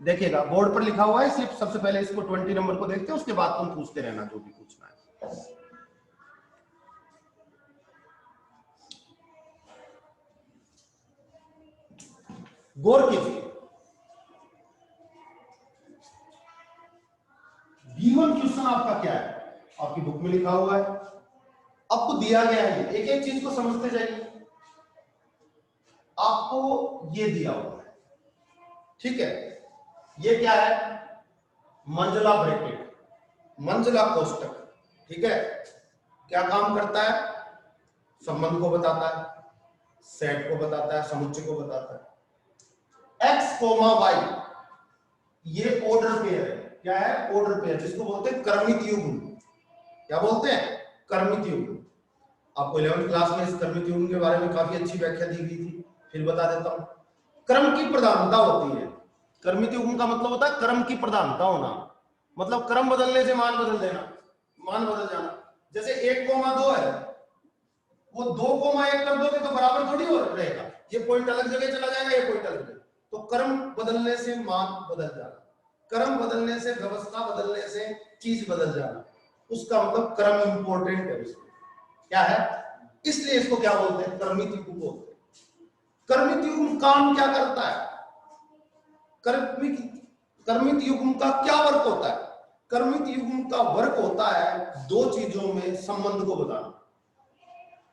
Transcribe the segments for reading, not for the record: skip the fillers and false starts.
देखिएगा बोर्ड पर लिखा हुआ है सिर्फ, सबसे पहले इसको 20 नंबर को देखते हैं, उसके बाद तुम पूछते रहना जो भी पूछना है। गौर कीजिए, गिवन क्वेश्चन आपका क्या है, आपकी बुक में लिखा हुआ है, आपको दिया गया है, एक एक चीज को समझते जाइए। आपको ये दिया हुआ है, ठीक है, ये क्या है, मंजिला ब्रैकेट, मंजिला कोष्टक, ठीक है, क्या काम करता है, संबंध को बताता है, सेट को बताता है, समुच्चय को बताता है। एक्स कोमा वाई ये ऑर्डर पेयर है, क्या है, ऑर्डर पेयर, जिसको बोलते हैं क्रमित युग्म। क्या बोलते हैं, क्रमित युग्म। आपको 11वीं क्लास में इस क्रमित युग्म के बारे में काफी अच्छी व्याख्या दी गई थी, फिर बता देता हूं। क्रम की प्रधानता होती है, क्रमित युग्म का मतलब होता है क्रम की प्रधानता होना, मतलब क्रम बदलने से मान बदल देना, मान बदल जाना। जैसे 1,2 है, वो 2,1 कर दोगे तो बराबर थोड़ी हो रहेगा, ये पॉइंट अलग जगह चला जाएगा, ये पॉइंट अलग जगह। तो क्रम बदलने से मान बदल जाना, क्रम बदलने से, व्यवस्था बदलने से चीज बदल जाना, उसका मतलब क्रम इंपॉर्टेंट है उसमें, क्या है, इसलिए इसको क्या बोलते हैं, क्रमित युग्म बोलते हैं। क्रमित युग्म काम क्या करता है, क्रमित युग्म का क्या वर्क होता है, क्रमित युग्म का वर्क होता है दो चीजों में संबंध को बताना।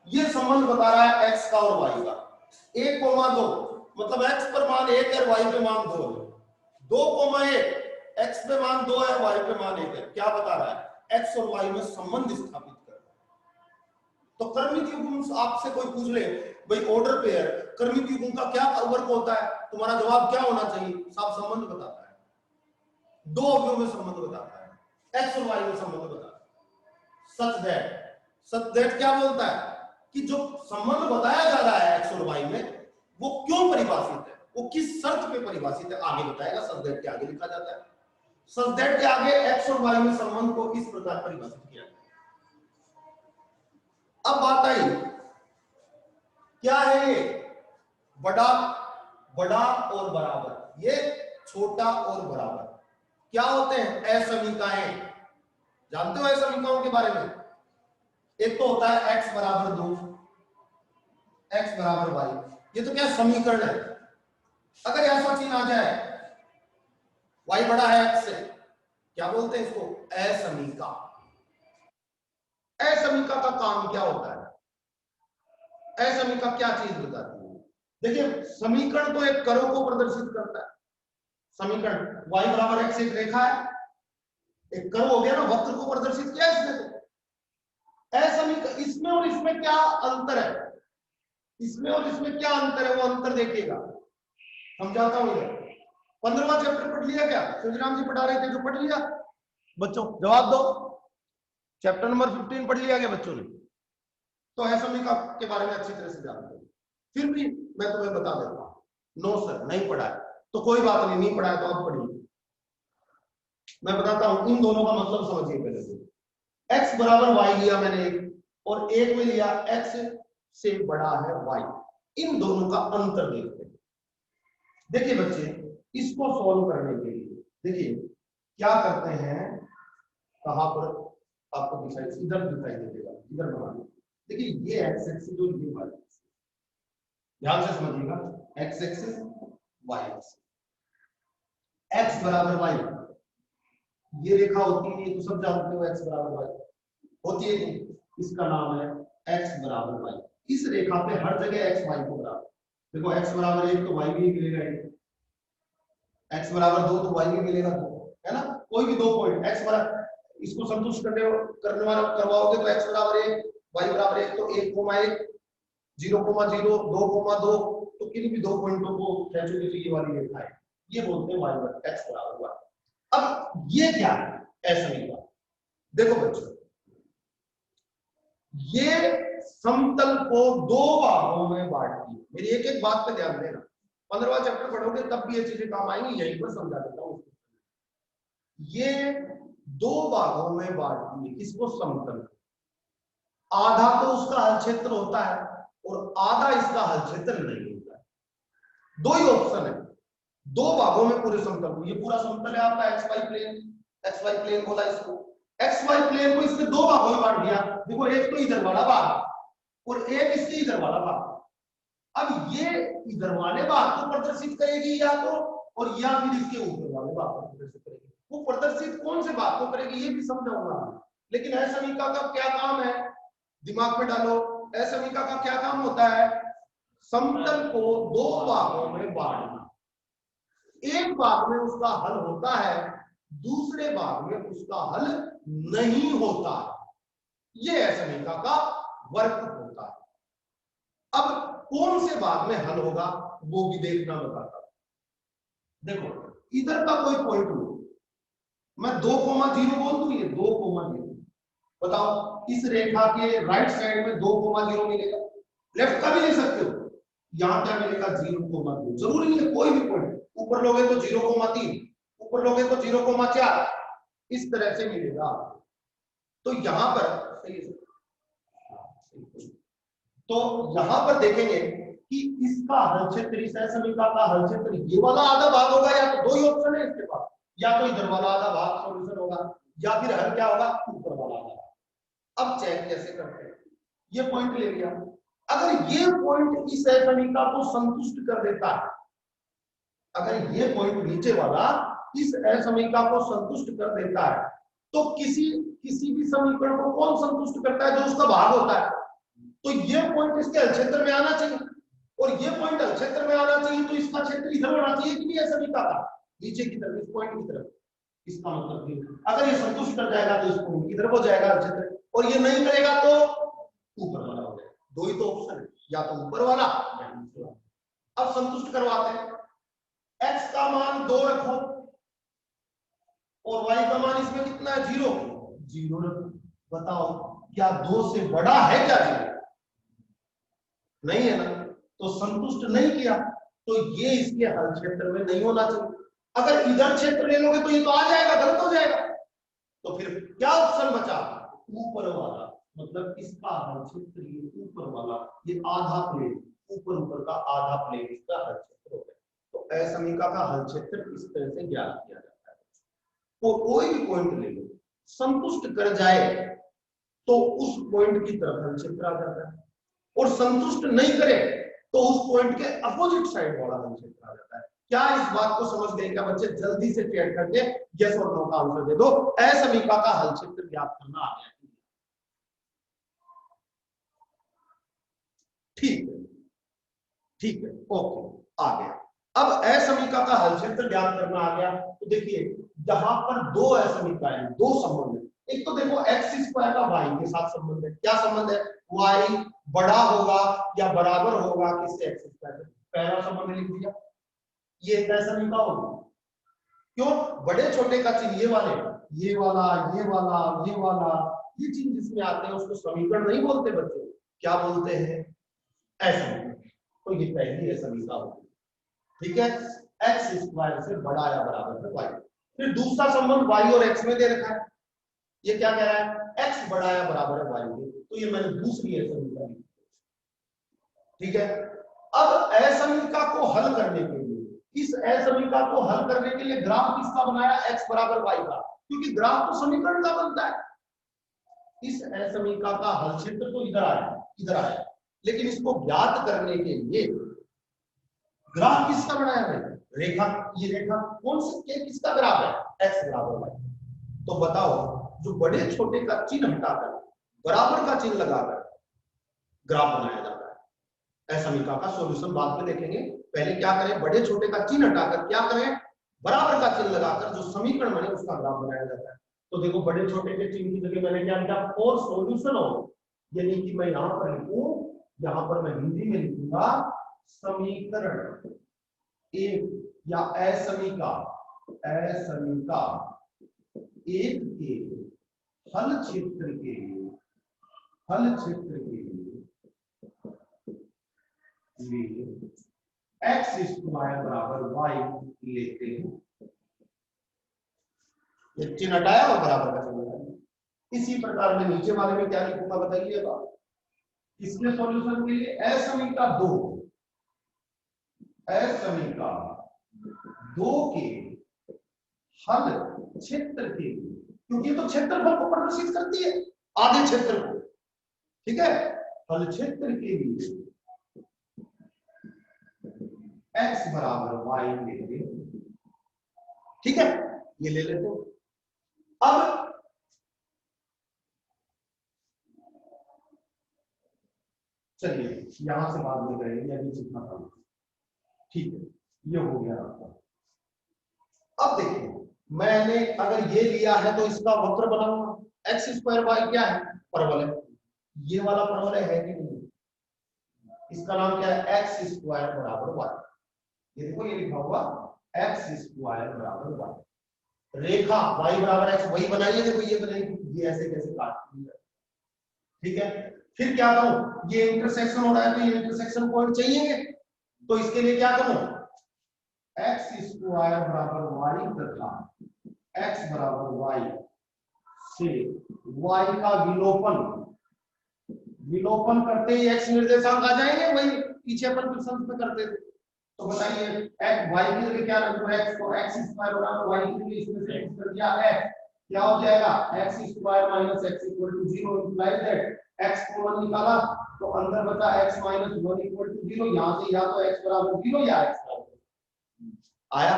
ये संबंध बता रहा है x का और y का, 1,2 मतलब x पर मान 1 है, y पे मान 2 है, 2,1 x पे मान 2 है, y पे मान 1 है, क्या बता रहा है, x और y में संबंध स्थापित कर रहा है। तो क्रमित युग्म आपसे कोई पूछ ले भाई ऑर्डर पेयर क्रमित युग्म का क्या वर्क होता है, तुम्हारा जवाब क्या होना चाहिए, साफ संबंध बताता है, दो अवयवों में संबंध बताता है, x और y में संबंध बताता है। सच दैट क्या बोलता है कि जो संबंध बताया जा रहा है x और y में वो क्यों परिभाषित है, वो किस शर्त पे परिभाषित है, आगे बताएगा, सच दैट के आगे लिखा जाता है। सच दैट के आगे x और y में संबंध को किस प्रकार परिभाषित किया जाता है। अब बात आई, क्या है ये, बड़ा, बड़ा और बराबर, ये छोटा और बराबर, क्या होते हैं, असमीकाएं। जानते हो असमीकाओं के बारे में, एक तो होता है x बराबर 2, x बराबर y, ये तो क्या समीकरण है। अगर ऐसा चीज आ जाए y बड़ा है x से, क्या बोलते हैं इसको, असमीका। असमीका का काम क्या होता है, असमीका क्या चीज बताती है, देखिए समीकरण तो एक करों को प्रदर्शित करता है, समीकरण y बराबर x एक रेखा है, एक कर्व हो गया ना, वक्र को प्रदर्शित किया इसने, तो असमीका, इसमें और इसमें क्या अंतर है, इसमें और इसमें क्या अंतर है, वो अंतर देखिएगा, समझाता हूं। 15वां चैप्टर पढ़ लिया क्या, सुजराम जी पढ़ा रहे थे जो, पढ़ लिया बच्चों, जवाब दो, चैप्टर नंबर 15 पढ़ लिया गया बच्चों ने, तो असमीका के बारे में अच्छी तरह से जानते हैं। फिर भी मैं तुम्हें बता देता हूं, नो सर नहीं पढ़ा है तो कोई बात नहीं, नहीं पढ़ा है तो आप पढ़िए, मैं बताता हूं। इन दोनों का मतलब समझिए पहले से, x बराबर y लिया मैंने एक, और एक में लिया x से बड़ा है y, इन दोनों का अंतर देखते हैं। देखिए बच्चे, इसको सॉल्व करने के लिए देखिए क्या करते हैं, कहां पर आपको दिखाई, इधर दिखाई देगा, इधर बना लो। देखिए ये x एक्सिस जो ये y एक्सिस, ध्यान से समझिएगा, x axis y axis, x बराबर y, ये रेखा होती है, तो सब जानते हो x बराबर y होती है, इसका नाम है x बराबर y। इस रेखा पे हर जगह x y को बराबर, देखो x बराबर 1 तो y भी मिलेगा 1, x बराबर 2 तो y भी मिलेगा 2, है ना, कोई भी दो पॉइंट x बराबर, इसको संतुष्ट करने वाला करवाओगे तो x बराबर 1 y बराबर 1, तो 1,1 0,0 2,2, तो किन्हीं भी दो पॉइंटों को खींचोगे तो ये वाली रेखा है, ये बोलते हैं y x बराबर y। अब ये क्या है, असमीका, देखो बच्चों, ये समतल को दो भागों में बांटती है, मेरी एक एक बात पे ध्यान देना, 15वां चैप्टर पढ़ोगे तब भी ये चीजें काम आएंगी, यहीं पर समझा देता हूं। ये दो भागों में बांटती है, किसको, समतल, आधा तो उसका हल क्षेत्र होता है और आधा इसका हल क्षेत्र नहीं होता है, दो ही ऑप्शन है, दो भागों में पूरे समतल को, ये पूरा समतल है आपका एक्स वाई प्लेन बोला इसको। एक्स वाई प्लेन को इसने दो भागों में बांट दिया। देखो एक तो इधर वाला भाग और एक इसके इधर वाला भाग। अब ये इधर वाले भाग को प्रदर्शित करेगी या तो, और या फिर इसके ऊपर वाले भाग को प्रदर्शित करेगी। वो प्रदर्शित कौन से भाग को करेगी ये भी समझाऊंगा। लेकिन असमीका का क्या काम है, दिमाग में डालो। असमीका का क्या काम होता है, समतल को दो भागों में बांटना। एक भाग में उसका हल होता है, दूसरे भाग में उसका हल नहीं होता। ये असमीका का वर्क होता है। अब कौन से भाग में हल होगा वो भी देखना बताता। देखो इधर का कोई पॉइंट लो, मैं 2,0 बोल दूं, ये 2,0 बताओ इस रेखा के राइट साइड में 2,0 मिलेगा। लेफ्ट का भी ले सकते हो, यहां क्या मिलेगा 0,2। जरूरी नहीं है कोई भी पॉइंट, ऊपर लोगे तो 0,3, ऊपर लोगे तो 0,4, इस तरह से मिलेगा। तो यहां पर तो यहां पर देखेंगे कि इसका हल क्षेत्र, इस समीकरण का हल क्षेत्र ये वाला आधा भाग होगा, या तो दो ही ऑप्शन है इसके पास, या तो इधर वाला आधा भाग सॉल्यूशन होगा, या फिर हल क्या होगा ऊपर वाला आधा भाग। अब चेक कैसे करते हैं, ये पॉइंट ले लिया। अगर ये पॉइंट इस समीकरण को संतुष्ट कर देता है, अगर ये पॉइंट नीचे वाला इस समीकरण को संतुष्ट कर देता है, तो किसी भी समीकरण को कौन संतुष्ट करता है, जो उसका भाग होता है। तो ये पॉइंट इसके हल क्षेत्र में आना चाहिए, और ये पॉइंट हल क्षेत्र में आना चाहिए, तो इसका क्षेत्र इधर होना चाहिए कि नहीं समीकरण का, नीचे की तरफ, इस पॉइंट की तरफ। इसका मतलब अगर ये संतुष्ट कर जाएगा तो इस पॉइंट की तरफ हो जाएगा हल क्षेत्र, और ये नहीं करेगा तो ऊपर वाला हो जाएगा। दो ही तो ऑप्शन है, या तो ऊपर वाला या नीचे वाला। अब संतुष्ट करवाते हैं। x का मान 2 रखो और y का मान इसमें कितना है 0 रखो। बताओ क्या 2 से बड़ा है क्या 0? नहीं है ना, तो संतुष्ट नहीं किया, तो ये इसके हल क्षेत्र में नहीं होना चाहिए। अगर इधर क्षेत्र ले लोगे तो ये तो आ जाएगा, गलत हो जाएगा। तो फिर क्या ऑप्शन बचा, ऊपर वाला, मतलब इसका हल क्षेत्र ये ऊपर वाला, ये आधा प्लेट, ऊपर का आधा प्लेट इसका हल क्षेत्र हो गया। तो असमीका का हल क्षेत्र इस तरह से ज्ञात किया जाता है। तो कोई भी पॉइंट ले लो, संतुष्ट कर जाए तो उस पॉइंट की तरफ हल क्षेत्र आ जाता है, और संतुष्ट नहीं करे तो उस पॉइंट के अपोजिट साइड वाला हल क्षेत्र आ जाता है। क्या इस बात को समझ गए क्या बच्चे? जल्दी से चेक करके यस और नो का आंसर दे दो। असमीका का हल क्षेत्र ज्ञात करना आ गया। ठीक है, ओके, आ गया। अब असमीका का हल क्षेत्र ज्ञात करना आ गया। तो देखिए यहां पर दो असमीका है, दो संबंध है। एक तो देखो एक्स स्क्वायर का वाई के साथ संबंध है। क्या संबंध है? वाई बड़ा होगा या बराबर होगा किससे? X square. पहला संबंध लिख दिया, ये असमीका होगी। क्यों? बड़े छोटे का चिन्ह ये वाले, ये वाला, ये वाला, ये वाला, ये चिन्ह जिसमें आते हैं उसको समीकरण नहीं बोलते बच्चे, क्या बोलते हैं? असमीकरण। तो ये पहली असमीका होगी, ठीक है, एक्स स्क्वायर से बड़ा या बराबर है वाई। फिर दूसरा संबंध वाई और एक्स में दे रखा है। ये क्या कह रहा है? एक्स बड़ा या बराबर है वाई के। तो ये मैंने दूसरी असमीका ली, ठीक है। अब असमीका को हल करने के लिए, इस असमीका को हल करने के लिए ग्राफ किसका बनाया? एक्स बराबर वाई का, क्योंकि ग्राफ तो समीकरण का बनता है। इस असमीका का हल क्षेत्र तो इधर आया, लेकिन इसको ज्ञात करने के लिए ग्राफ किसका बनाया है? रेखा। ये रेखा कौन सी, किसका ग्राफ है? एक्स बराबर वाई। तो बताओ, जो बड़े छोटे का चिन्ह हटाकर बराबर का चिन्ह लगाकर ग्राफ बनाया जाता है। असमीका का सॉल्यूशन बाद में देखेंगे, पहले क्या करें? बड़े छोटे का चिन्ह हटाकर क्या करें? बराबर का चिन्ह लगाकर जो समीकरण बने उसका ग्राफ बनाया जाता है। तो देखो बड़े छोटे के चिन्ह की जगह मैंने क्या लिखा? फॉर सॉल्यूशन ऑफ, यानी कि मैं यहां पर लिखूं, यहां पर मैं हिंदी में लिखूंगा समीकरण एक या असमीका एक के हल क्षेत्र के लिए एक्स स्क्वायर बराबर वाई लेते हैं। ये चिन्ह हटाया और बराबर का चिन्ह हटाया। इसी प्रकार में नीचे वाले में क्या लिखूंगा बताइएगा? इसके सॉल्यूशन के लिए असमीका दो के हल क्षेत्र के, क्योंकि तो क्षेत्रफल को प्रदर्शित करती है, आधे क्षेत्र को, ठीक है। हल क्षेत्र के लिए x बराबर y लेते हैं, ठीक है, ये ले लेते हो। अब चलिए यहां से बात में करेंगे, अभी जितना था, ठीक है, ये हो गया आपका। अब देखिए, मैंने अगर ये लिया है तो इसका वक्र बनाऊंगा, एक्स स्क्वायर वाई क्या है, परवलय, ये वाला परवलय है कि नहीं, इसका नाम क्या है, एक्स स्क्वायर बराबर वाई। ये देखो ये लिखा हुआ एक्स स्क्वायर बराबर वाई, रेखा y बराबर x वही बनाइए, देखो ये बनाइए, ये ऐसे कैसे काटती है, ठीक है। फिर क्या करूं, ये इंटरसेक्शन हो रहा है तो ये इंटरसेक्शन पॉइंट चाहिए, तो इसके लिए क्या करूं, एक्स स्क्वायर बराबर वाई तथा एक्स बराबर वाई से y का विलोपन करते ही x निर्देशांक आ जाएंगे, वही पीछे अपन क्वेश्चन में करते थे। तो बताइए x y की जगह क्या रखो, x को x स्क्वायर बराबर y के लिए इसमें से x कर दिया x, क्या हो जाएगा x square minus x equal to 0 implies that x common निकाला तो अंदर बचा x माइनस 1 इक्वल टू 0, यहां से या तो x बराबर 0 या x बराबर आया।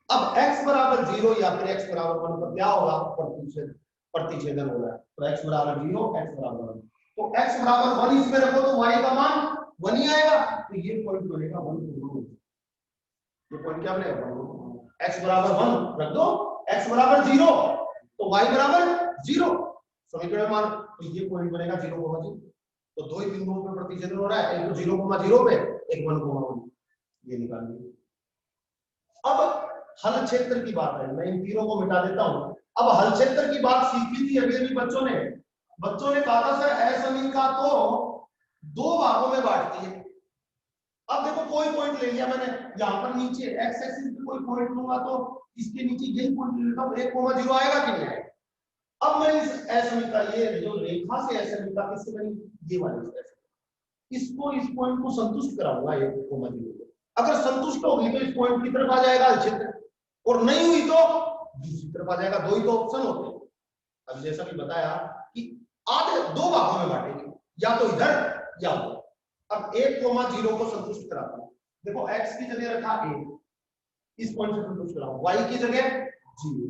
अब x बराबर 0 या फिर x बराबर 1 पर क्या होगा, प्रतिच्छेदन हो रहा है, तो x बराबर 0 x बराबर 1, तो x बराबर 1 इसमें रखो तो y का मान 1 ही आएगा, तो ये पॉइंट बनेगा 1, ये पॉइंट क्या बनेगा, x बराबर 1 रख दो, x बराबर 0 तो y बराबर 0, समीकरण मान, तो ये पॉइंट बनेगा 0,0, तो दो ही बिंदुओं पे प्रतिच्छेदन हो रहा है, एक तो 0,0 पे, एक 1,1, ये निकाल लिया। अब हल क्षेत्र की बात है, मैं इन तीनों को मिटा देता हूं। अब हल क्षेत्र की बात सीखी थी अभी अभी बच्चों ने कहा था सर असमीका तो दो भागों में बांटती है। अब देखो कोई पॉइंट ले लिया मैंने, यहां पर नीचे एक्स एक्सिस पे कोई पॉइंट लूंगा तो इसके नीचे यही पॉइंट ले लेता हूं, 1,0 आएगा कि नहीं आएगा। अब मैं इस असमीका, ये जो रेखा से असमीका किससे बनी, ये वाली, इसको इस पॉइंट को संतुष्ट कराऊंगा 1,0, अगर संतुष्ट होगी तो इस पॉइंट की तरफ आ जाएगा हल क्षेत्र, और नहीं हुई तो दूसरी तरफ आ जाएगा, दो ही तो ऑप्शन होते हैं। अब जैसा कि बताया कि आधे दो भागों में बांटेंगे, या तो इधर या उधर। अब 1,0 को संतुष्ट कराता हूं, देखो x की जगह रखा 1, इस पॉइंट से संतुष्ट कराऊं, y की जगह 0,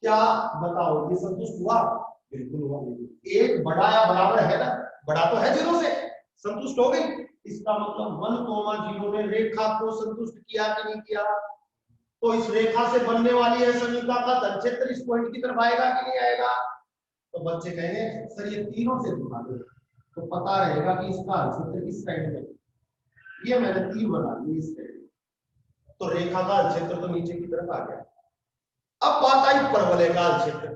क्या बताओ ये संतुष्ट हुआ, बिल्कुल हुआ। एक बड़ा या बराबर है ना, बड़ा तो है 0 से, संतुष्ट हो गई, इसका मतलब 1,0 ने रेखा को संतुष्ट किया कि नहीं किया, तो इस रेखा से बनने वाली है समीका का धन क्षेत्र इस पॉइंट की तरफ आएगा कि नहीं आएगा। तो बच्चे कहेंगे सर ये तीनों से बना दो, तो पता रहेगा कि इसका धन क्षेत्र किस साइड में, ये मैंने 3 बना दिए इस साइड, तो रेखा का धन क्षेत्र तो नीचे की तरफ आ गया। अब बात आई परवलय का धन क्षेत्र,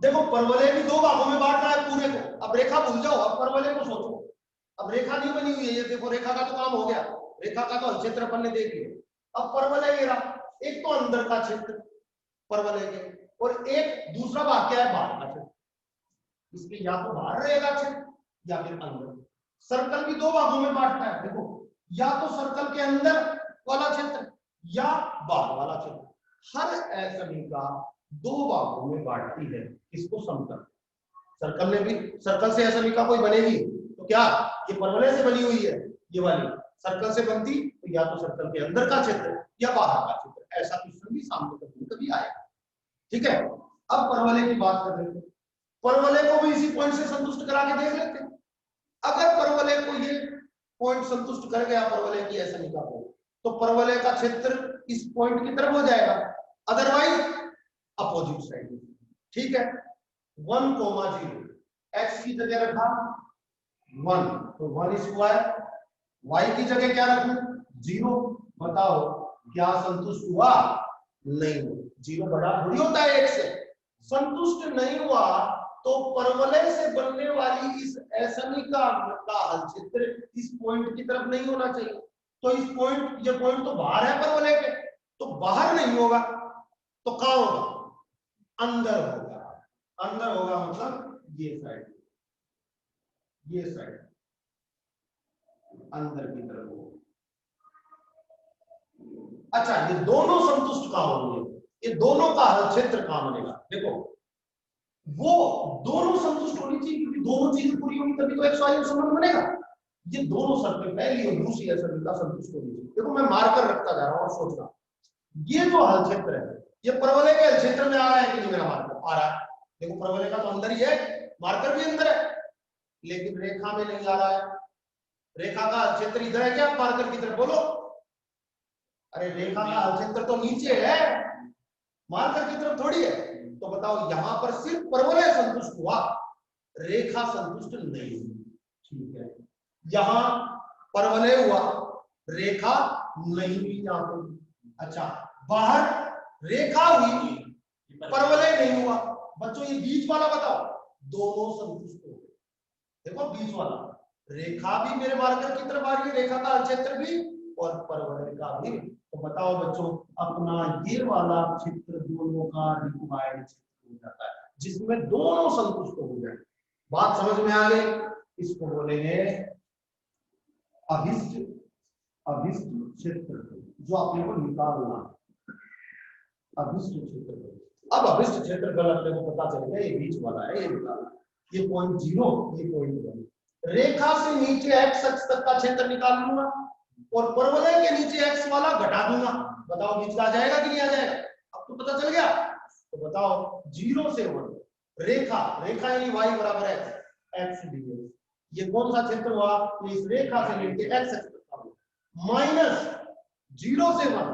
देखो परवलय भी दो भागों में बांट रहा है पूरे को, अब रेखा भूल जाओ, अब परवलय को सोचो। अब रेखा नहीं बनी हुई है, ये देखो रेखा का तो काम हो गया, रेखा का तो क्षेत्र अपन ने देख लिया। अब परवलय ये रहा, एक तो अंदर का क्षेत्र परवलय के, और एक दूसरा भाग क्या है, बाहर का क्षेत्र, इसके या तो बाहर रहेगा क्षेत्र या फिर अंदर। सर्कल भी दो भागों में बांटता है, देखो या तो सर्कल के अंदर वाला क्षेत्र या बाहर वाला क्षेत्र। हर असमीका दो भागों में बांटती है, इसको समतल, सर्कल ने भी, सर्कल से असमीका कोई बनेगी तो क्या ये परवलय से बनी हुई है, ये वाली सर्कल से बनती तो या तो सर्कल के अंदर का क्षेत्र या बाहर का क्षेत्र, ऐसा क्वेश्चन भी सामने कभी आएगा, ठीक है। अब परवलय की बात कर रहे थे, परवलय को भी इसी पॉइंट से संतुष्ट करा के देख लेते हैं। अगर परवलय को ये पॉइंट संतुष्ट कर गया परवलय की असमीका को, तो परवलय का क्षेत्र इस पॉइंट की तरफ हो जाएगा, अदरवाइज अपोजिट साइड, ठीक है। 1,0 x की जगह रखा 1, तो 1 स्क्वायर, y की जगह क्या रखूं 0, बताओ क्या संतुष्ट हुआ, नहीं हुआ, 0 बड़ा थोड़ी होता है 1 से, संतुष्ट नहीं हुआ तो परवलय से बनने वाली इस असमीका का हल क्षेत्र इस पॉइंट की तरफ नहीं होना चाहिए, तो इस पॉइंट, ये पॉइंट तो बाहर है परवलय के, तो बाहर नहीं होगा तो कहां होगा, अंदर होगा, अंदर होगा मतलब ये साइड, ये साइड अंदर की तरफ होगा, अच्छा, ये दोनों संतुष्ट कहां होंगे, ये दोनों का हल क्षेत्र कहां बनेगा, देखो वो दोनों संतुष्ट होनी चाहिए, क्योंकि दोनों चीजें पूरी होंगी तभी तो एक्स वाई संबंध बनेगा। ये दोनों शर्तें, पहली और दूसरी असंतुष्ट होनी चाहिए। देखो मैं मार्कर रखता जा रहा हूं और सोच रहा हूं ये जो हल क्षेत्र है, ये परवलय के हल क्षेत्र में आ रहा है कि नहीं, मेरा मार्कर आ रहा है। देखो परवलय का तो अंदर ही है, मार्कर भी अंदर है, लेकिन रेखा में नहीं आ रहा है। रेखा का क्षेत्र इधर है क्या, मार्कर की तरफ बोलो। अरे रेखा का क्षेत्र तो नीचे है, मार्कर की तरफ थोड़ी है। तो बताओ यहां पर सिर्फ परवलय संतुष्ट हुआ, रेखा संतुष्ट नहीं हुई। ठीक है, यहां परवलय हुआ, रेखा नहीं हुई यहां पर। अच्छा, बाहर रेखा हुई, परवलय नहीं हुआ। बच्चों ये बीच वाला बताओ, दोनों संतुष्ट हो गए। देखो बीच वाला, रेखा भी मेरे मार्कर की तरफ आ रही है, रेखा का क्षेत्र भी और परवलय का भी। तो बताओ बच्चों, अपना ये वाला क्षेत्र दोनों का रिक्वायर्ड क्षेत्र हो जाता है, जिसमें दोनों संतुष्ट हो जाए। बात समझ में आ गई। इसको बोलेंगे अभिष्ट अभिष्ट क्षेत्र, जो अपने को निकालना, अभिष्ट क्षेत्र। अब अभिष्ट क्षेत्र अपने को पता चल गया, ये बीच वाला है, ये निकालना, ये पॉइंट 0, ये पॉइंट 1। रेखा से नीचे एक्स अक्ष तक का क्षेत्र निकाल लूंगा और परवलय के नीचे एक्स वाला घटा दूंगा। बताओ बीच का आ जाएगा कि नहीं आ जाएगा, अब तो पता चल गया। तो बताओ 0 से 1, रेखा रेखा यानी y बराबर x dx, ये कौन सा क्षेत्र हुआ, इस रेखा से लेके x अक्ष तक का, माइनस 0 से 1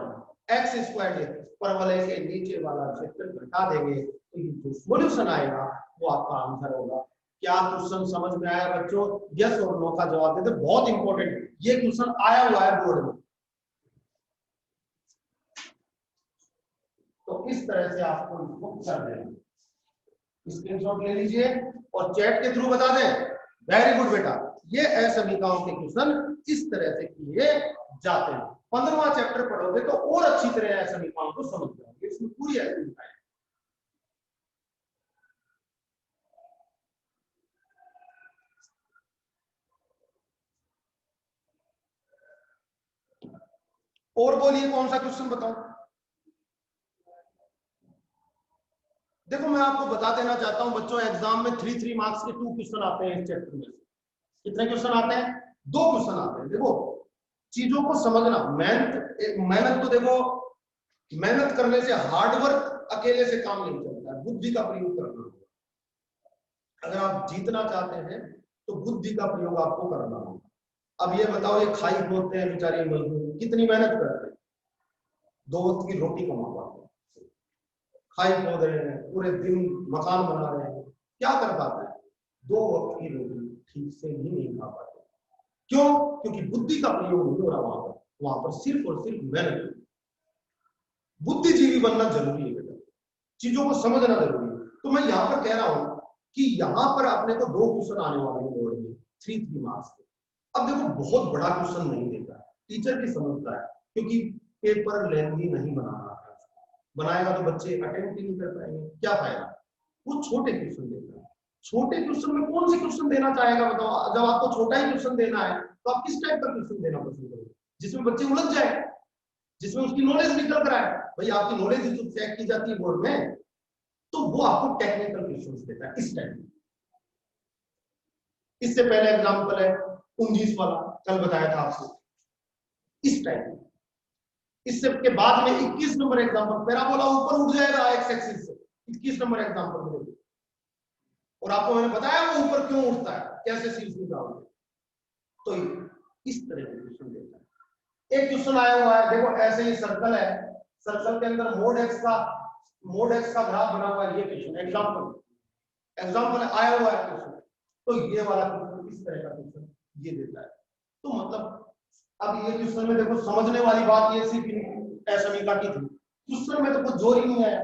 x स्क्वायर, परवलय के नीचे वाला क्षेत्र घटा देंगे, तो ये जो सॉल्यूशन आएगा वो आपका आंसर होगा। क्या क्वेश्चन समझ में आया बच्चों? यस और नो का जवाब देते, बहुत इंपॉर्टेंट ये क्वेश्चन आया हुआ है बोर्ड में। तो इस तरह से आपको इसको कर देना, स्क्रीनशॉट ले लीजिए और चैट के थ्रू बता दें। वेरी गुड बेटा, ये असमीकाओं के क्वेश्चन इस तरह से किए जाते हैं। 15वां चैप्टर पढ़ोगे तो और अच्छी तरह असमीकाओं को समझ जाओगे, इसमें पूरी असमीकाएं। और बोलिए कौन सा क्वेश्चन बताऊं। देखो मैं आपको बता देना चाहता हूं बच्चों, एग्जाम में 3 मार्क्स के 2 क्वेश्चन आते हैं इस चैप्टर में। कितने क्वेश्चन आते हैं? 2 क्वेश्चन आते हैं। देखो चीजों को समझना, मेहनत तो देखो, मेहनत करने से, हार्डवर्क अकेले से काम नहीं चलता है, बुद्धि का प्रयोग करना होगा। अगर आप जीतना चाहते हैं तो बुद्धि का प्रयोग आपको करना होगा। अब ये बताओ, ये खाई बोलते हैं बेचारे मजदूर, कितनी मेहनत करते हैं, 2 वक्त की रोटी कमा पाते हैं, खाई खोद रहे हैं, पूरे दिन मकान बना रहे हैं, क्या कर पाते हैं? 2 वक्त की रोटी ठीक से भी नहीं खा पाते। क्यों? क्योंकि बुद्धि का प्रयोग नहीं हो रहा वहां पर सिर्फ और सिर्फ मेहनत। बुद्धिजीवी बनना जरूरी है बेटा, चीजों को समझना जरूरी है। तो मैं यहाँ पर कह रहा हूं कि यहाँ पर अपने को 2 क्वेश्चन आने वाले हैं बोर्ड में, 3 मार्क्स के। अब देखो बहुत बड़ा क्वेश्चन नहीं देता है, टीचर भी समझता है, क्योंकि पेपर लेंथी नहीं बनाना है, बनाएगा तो बच्चे अटेम्प्ट ही नहीं कर पाएंगे, क्या फायदा। वो छोटे क्वेश्चन देता है। छोटे क्वेश्चन में कौन से क्वेश्चन देना चाहेगा बताओ? जब आपको छोटा ही क्वेश्चन देना है तो आप किस टाइप का क्वेश्चन देना पसंद करोगे? जिसमें बच्चे उलझ जाए, जिसमें उसकी नॉलेज निकल कर आए। भाई आपकी नॉलेज ही तो चेक की जाती है बोर्ड में, तो वो आपको टेक्निकल क्वेश्चंस देता है इस टाइप। इससे पहले एग्जांपल है 19 वाला, कल बताया था आपको, इस टाइप। इससे के बाद में 21 नंबर एग्जांपल, पैराबोला ऊपर उठ जाएगा एक्स एक्सिस से, 21 नंबर एग्जांपल मिलेगा। और आपको मैंने बताया वो ऊपर क्यों उठता है, कैसे सीरीज निकालोगे। तो इस तरह के क्वेश्चन देता है। एक क्वेश्चन आया हुआ है, देखो ऐसे ही सर्कल है, सर्कल के अंदर मोड एक्स का ग्राफ बना हुआ है। ये क्वेश्चन एग्जांपल आया हुआ है क्वेश्चन। तो ये वाला क्वेश्चन, इस तरह का क्वेश्चन ये देता है। तो मतलब अब ये क्वेश्चन में देखो समझने वाली बात ये सिर्फ असमीका की थी, क्वेश्चन में तो कुछ जोर ही नहीं है,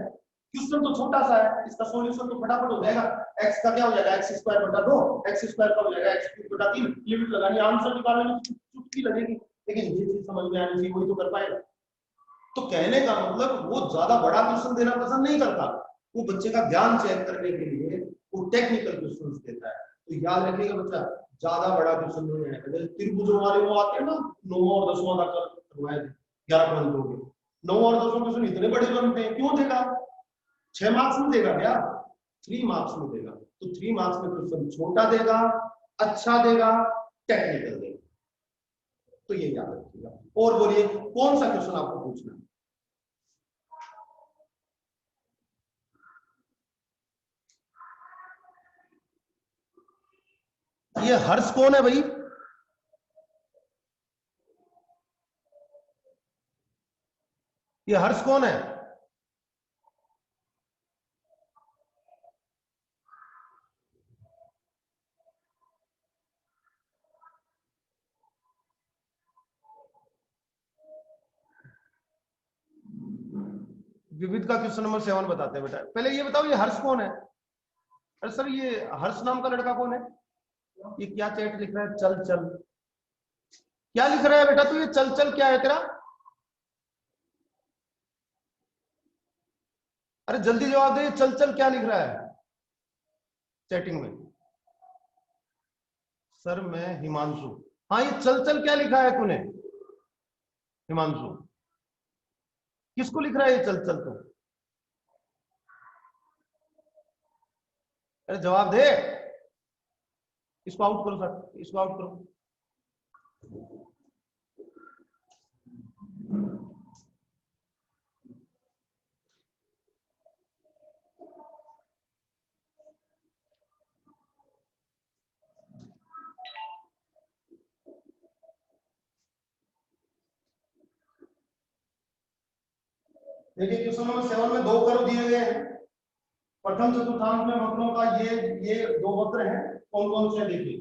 क्वेश्चन तो छोटा सा है, इसका सॉल्यूशन तो फटाफट हो जाएगा। x का क्या हो जाएगा, x स्क्वायर बटा 2, x स्क्वायर का हो जाएगा x क्यूब बटा 3, लिमिट लगानी, आंसर निकालने में चुटकी लगेगी, लेकिन ये चीज समझ में आनी चाहिए, वही तो कर पाएगा। तो कहने का मतलब वो ज्यादा बड़ा क्वेश्चन देना पसंद नहीं करता, वो बच्चे का ध्यान चेक करने के लिए वो टेक्निकल क्वेश्चन देता है। तो याद रखिएगा बच्चा, ज्यादा बड़ा क्वेश्चन नहीं है। त्रिभुजों वाले वो आते हैं ना, 9वां और 10वां तक 11 पॉइंट हो गए, 9 और 10 क्वेश्चन इतने बड़े बनते हैं, क्यों देगा? 6 मार्क्स में देगा क्या? 3 मार्क्स में देगा। तो 3 मार्क्स में क्वेश्चन छोटा देगा, अच्छा देगा, टेक्निकल देगा। तो ये याद रखिएगा। और बोलिए कौन सा क्वेश्चन आपको पूछना है? ये हर्ष कौन है भाई? ये हर्ष कौन है? विविध का क्वेश्चन नंबर 7 बताते हैं बेटा। पहले ये बताओ ये हर्ष कौन है? अरे सर ये हर्ष नाम का लड़का कौन है? ये क्या चैट लिख रहा है? चल चल क्या लिख रहा है बेटा? तू ये चल चल क्या है तेरा? अरे जल्दी जवाब दे, चल चल क्या लिख रहा है चैटिंग में? सर मैं हिमांशु। हाँ ये चल चल क्या लिखा है तूने हिमांशु? किसको लिख रहा है ये चल चल? तो अरे जवाब दे। इसको आउट करो सर, इसको आउट करो। देखिए क्वेश्चन नंबर 7 में 2 कर्व दिए गए हैं। प्रथम चतुर्थांश में वक्रों का ये 2 वक्र हैं, कौन कौन से देखिए।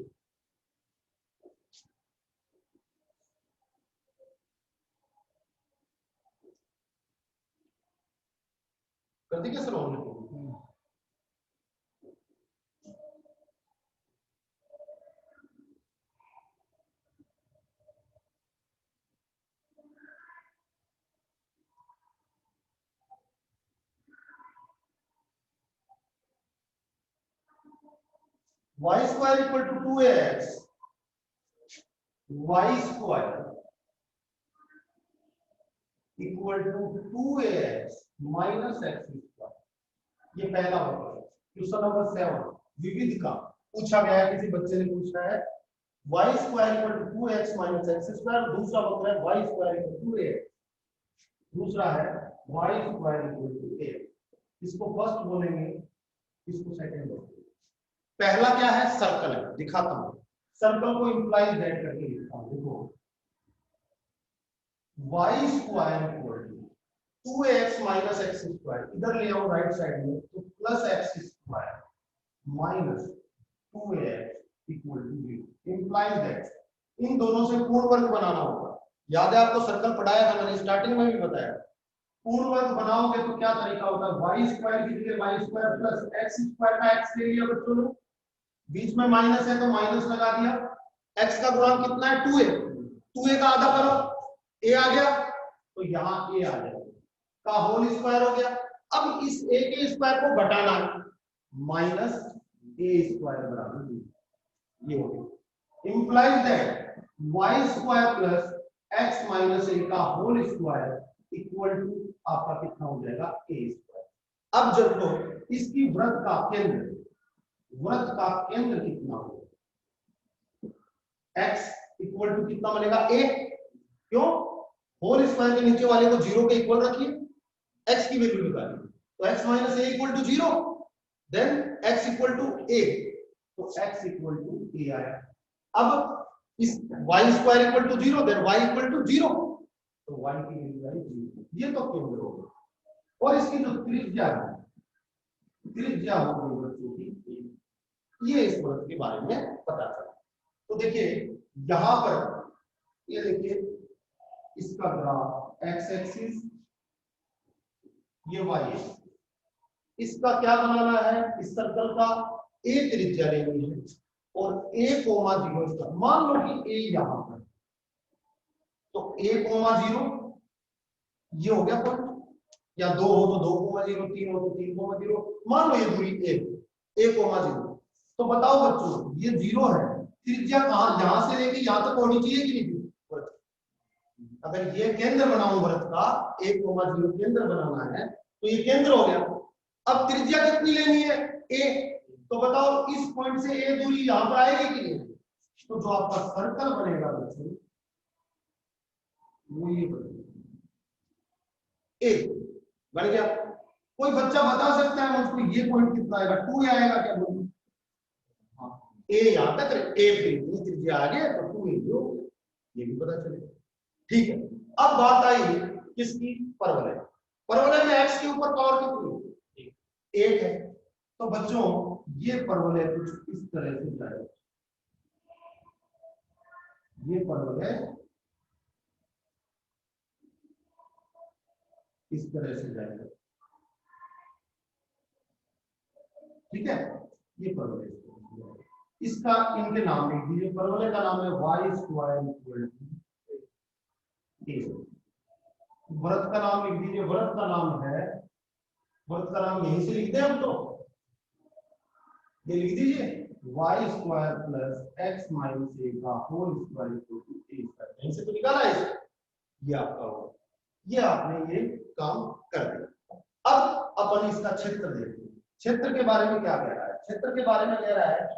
कर दी क्या sir? y square equal to 2ax, y square equal to 2ax minus x square। ये पहला होगा क्वेश्चन नंबर 7 विविध का पूछा गया है, किसी बच्चे ने पूछा है y square equal to 2x minus x square। दूसरा वक्र है y square equal to 2ax, दूसरा है y square equal to a। इसको फर्स्ट बोलेंगे, इसको सेकंड बोलेंगे। पहला क्या है? सर्कल है, दिखाता हूं। सर्कल को इंप्लाइज दैट करके लिखता हूं। देखो y square equal to 2x minus x square, इधर ले आओ राइट साइड में, तो plus x square minus 2x equal to 0। Implies that इन दोनों से पूर्ण वर्ग बनाना होगा। याद है आपको सर्कल पढ़ाया था मैंने, स्टार्टिंग में भी बताया। पूर्ण वर्ग बनाओगे तो क्या तरीका होता है? y स्क्वायर की जगह y square plus x square का x ले लिया बच्चों ने, बीच में माइनस है तो माइनस लगा दिया। x का गुणांक कितना है? 2a। 2a का आधा करो, a आ गया, तो यहाँ a आ गया का होल स्क्वायर हो गया। अब इस a के स्क्वायर को घटाना है, माइनस a स्क्वायर बराबर ये हो गया। Implies that y square plus x minus a का होल स्क्वायर इक्वल टू आपका कितना हो जाएगा? a square. अब जब लो इसकी वृत्त का केंद्र, वृत्त का केंद्र कितना होगा? x इक्वल टू कितना बनेगा? a। क्यों? होल स्क्वायर के नीचे वाले को 0 के इक्वल रखिए, x की वैल्यू निकालिए, तो x minus a equal to 0, then x equal to a, तो x इक्वल टू a आया। अब इस y square equal to 0, then y equal to 0, तो y की वैल्यू आई 0। ये तो केंद्र होगा। और इसकी जो त्रिज्या है, त्रिज्या होगी बच्चों की, ये इस वृत्त के बारे में पता चला। तो देखिए यहां पर ये देखिए इसका ग्राफ x एक्सिस, ये y एक्सिस, इसका क्या बनाना है? इस सर्कल का a त्रिज्या लेनी है और a कोमा 0 इसका। मान लो कि a यहां पर, तो a कोमा 0 ये हो गया पॉइंट, या 2 हो तो 2 कोमा 0, 3 हो तो 3 कोमा 0। मान लो ये दूरी a कोमा 0। तो बताओ बच्चों ये 0 है, त्रिज्या कहां, यहां से लेके यहां तक होनी चाहिए कि नहीं? अगर ये केंद्र बनाऊं वृत्त का 1,0 केंद्र बनाना है तो ये केंद्र हो गया। अब त्रिज्या कितनी लेनी है? a। तो बताओ इस पॉइंट से a दूरी यहां पर आएगी कि नहीं? तो जो आपका सर्कल बनेगा बच्चों वो ये बनेगा, a बन गया। कोई बच्चा बता सकता है मुझको ये पॉइंट कितना आएगा? 2 आएगा क्या? बोलो। ए यहां तक ए भी त्रिज्या आ गया तो 2 ये भी पता चलेगा। ठीक है, अब बात आई किसकी? परवलय। परवलय में x के ऊपर पावर कितनी है? 1 है। तो बच्चों ये परवलय कुछ इस तरह से जाएगा, ये परवलय इस तरह से जाएगा, ठीक है। ये परवलय इसका इनके नाम लिख दीजिए। परवलय का नाम है y square equal to a। व्रत का नाम लिख दीजिए। व्रत का नाम है, व्रत का नाम यहीं से लिख दें हम तो, ये लिख दीजिए y square plus x minus a का whole square equal to a square. यहीं से तो निकाला है इसे, ये आपका होगा। ये आपने ये काम कर दिया। अब अपन इसका क्षेत्र देखते हैं। क्षेत्र के बारे में क्या कह रहा है? क्षेत्र के बारे में कह रहा है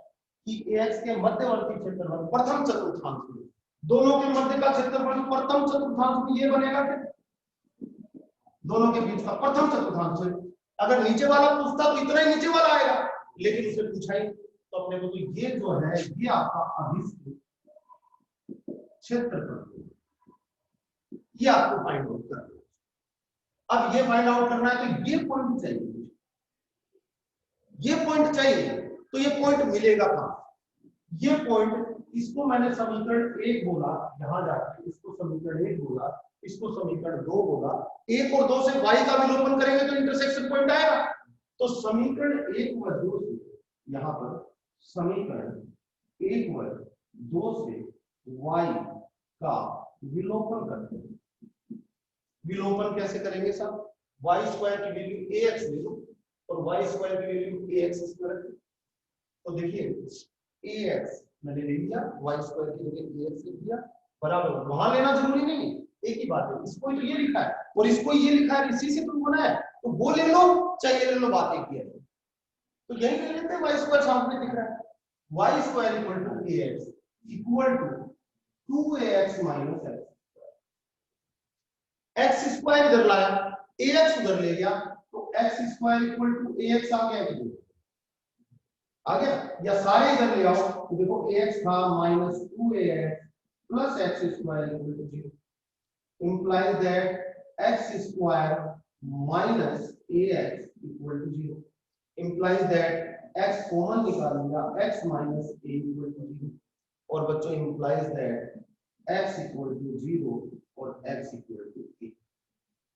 कि ax के मध्यवर्ती क्षेत्रफल प्रथम चतुर्थांश में, दोनों के मध्य का क्षेत्रफल प्रथम चतुर्थांश में ये बनेगा कि दोनों के बीच का प्रथम चतुर्थांश है। अगर नीचे वाला पूछता तो इतना ही नीचे वाला आएगा, लेकिन उसे पूछा ही तो अपने को तो ये जो है ये आपका अभिष्ट क्षेत्रफल, ये आपको फाइंड आउट करना है। अब ये फाइंड आउट करना है तो ये पॉइंट चाहिए, ये पॉइंट चाहिए। तो ये पॉइंट मिलेगा कहां? ये पॉइंट, इसको मैंने समीकरण 1 बोला, यहां जाके इसको समीकरण 1 बोला, इसको समीकरण 2 बोला। 1 और 2 से y का विलोपन करेंगे तो इंटरसेक्शन पॉइंट आएगा। तो समीकरण 1 व 2 से, यहां पर समीकरण 1 व 2 से y का विलोपन करते हैं। विलोपन कैसे करेंगे साहब? y स्क्वायर की वैल्यू ax ले लो और y स्क्वायर की वैल्यू ax स्क्वायर। तो देखिए ax मैंने ले लिया, y स्क्वायर की जगह ax लिख दिया, बराबर। वहां लेना जरूरी नहीं, एक ही बात है। इसको तो ये लिखा है और इसको ये लिखा है, इसी से तुम बना है, तो वो ले लो चाहे ले लो, बात एक ही है। तो यही ले लेते हैं, y स्क्वायर सामने दिख रहा है, y square equal to ax equal to 2ax minus x square इधर लाया, ax उधर ले गया, तो x square equal to ax आ गया कि आ गया? या सारे इधर ले आओ तो देखो ax था minus 2ax plus x square equal to 0, implies that x square minus ax equal to 0, implies that x common निकाल लिया, x minus a equal to 0, और बच्चों implies that x equal to 0 और x equal to a,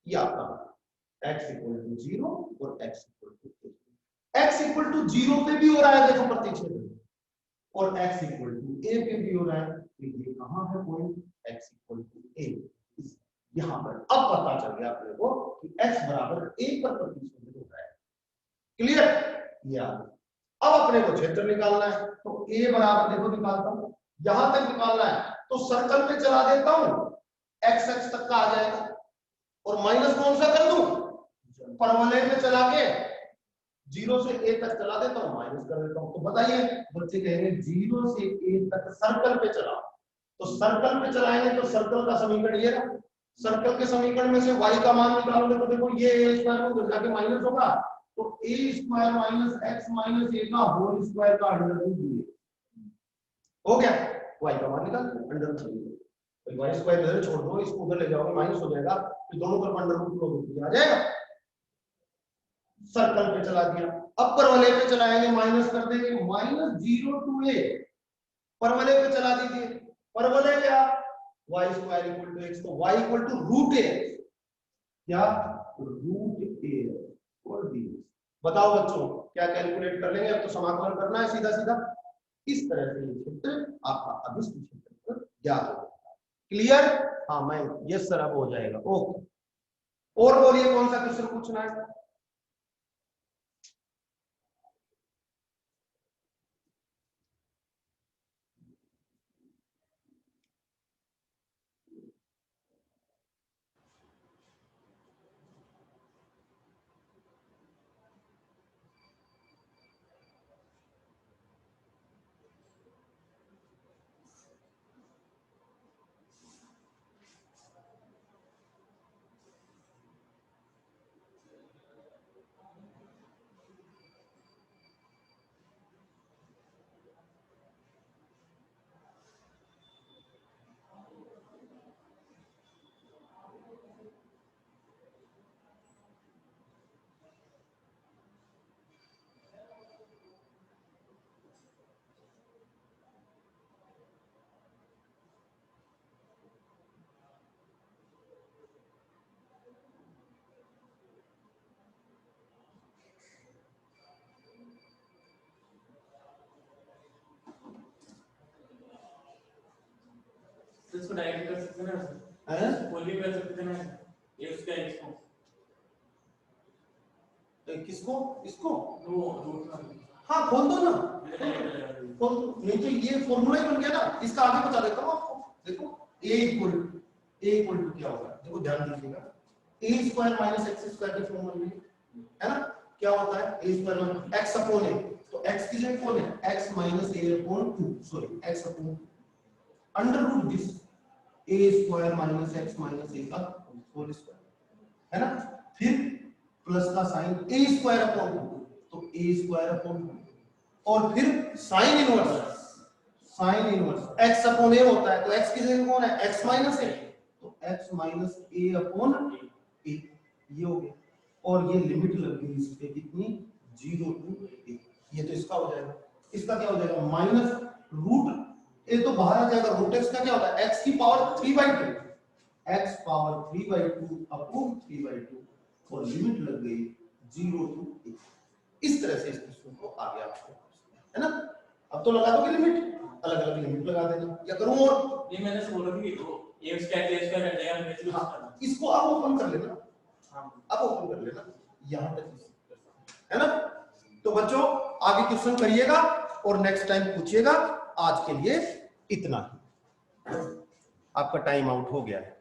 ये आपका x equal to 0 और x equal to a। x equal to 0 पे भी हो रहा है देखो प्रतिच्छेदन, और x equal to a पे भी हो रहा है। तो ये कहां है point? x equal to a, यहां पर। अब पता चल गया अपने को कि x बराबर 1 पर प्रतिच्छेदित होता है। क्लियर? या अब अपने को क्षेत्र निकालना है, तो a बराबर देखो निकालता हूं, यहां तक निकालना है तो सर्कल पे चला देता हूं, x x तक का आ जाएगा, और माइनस कौन सा कर दूं? परवलय पे चला के 0 से a तक चला देता हूं, माइनस कर देता हूं। तो बताइए बच्चे कहेंगे 0 से a तक सर्कल पे चलाओ, तो सर्कल पे चलाएंगे तो सर्कल का समीकरण ये रहा। सर्कल के समीकरण में से y का मान निकालोगे तो देखो ये a स्क्वायर को जाके माइनस होगा, तो a square minus x minus a का होल स्क्वायर का अंडर रूट हो गया। y का मान निकाल लो अंडर रूट, तो y स्क्वायर इधर छोड़ दो, इसको उधर ले जाओगे माइनस हो जाएगा, तो दोनों तरफ अंडर रूट लोगे आ जाएगा। सर्कल पे चला दिया, अब परवलय पे चलाएंगे, माइनस कर देंगे, माइनस 0 टू a, परवलय पे चला दीजिए, परवलय क्या? y square equal to x, तो y equal to root a, क्या? रूट a और b। बताओ बच्चों क्या कैलकुलेट कर लेंगे? अब तो समाकलन करना है सीधा सीधा। इस तरह से ये क्षेत्र आपका अभिष्ट क्षेत्र ज्ञात हो। क्लियर? हाँ मैं यस सर, अब हो जाएगा। ओके, और बोलिए कौन सा क्वेश्चन पूछना है? इसको डायरेक्ट कर सकते हैं ना सर, हैं? खोल भी कर सकते हैं ना x का x को, किसको इसको? वो रूट में हाँ खोल दो ना, डायरेक्ट लगा दो। खोल दो, नहीं तो ये फॉर्मूला ही बन गया ना। इसका आगे बता देता हूँ आपको। देखो a इक्वल टू क्या होगा, देखो ध्यान दीजिएगा, a square minus x square की फॉर्मूला है ना, क्या होता है a square minus x upon a, तो x की जगह कौन है x minus a upon 2, sorry x upon under root this a square minus x minus a का होल स्क्वायर है ना, फिर प्लस का साइन a स्क्वायर अपॉन 2, तो a स्क्वायर अपॉन 2, और फिर sine inverse x upon a होता है, तो x की जगह कौन है x माइनस a, तो x minus a upon a, ये हो गया, और ये लिमिट लग गई इस पे कितनी 0 टू a, ये तो इसका हो जाएगा, इसका क्या हो जाएगा माइनस रूट a तो बाहर आ जाएगा, रूट x का क्या होता है x की पावर 3/2, x पावर 3/2 अपॉन 3/2, और लिमिट लग गई 0 टू a। इस तरह से इस क्वेश्चन को आगे आपको है ना, अब तो लगा दोगे लिमिट, अलग अलग लिमिट लगा देना, या करूं और ये मैंने से बोला कि वो a स्क्वायर रह जाएगा, नेचुरल हाँ, इसको अब ओपन कर लेना, हां अब ओपन कर लेना, यहां तक है ना। तो बच्चों आगे क्वेश्चन करिएगा और नेक्स्ट टाइम पूछिएगा, आज के लिए इतना ही, आपका टाइम आउट हो गया है।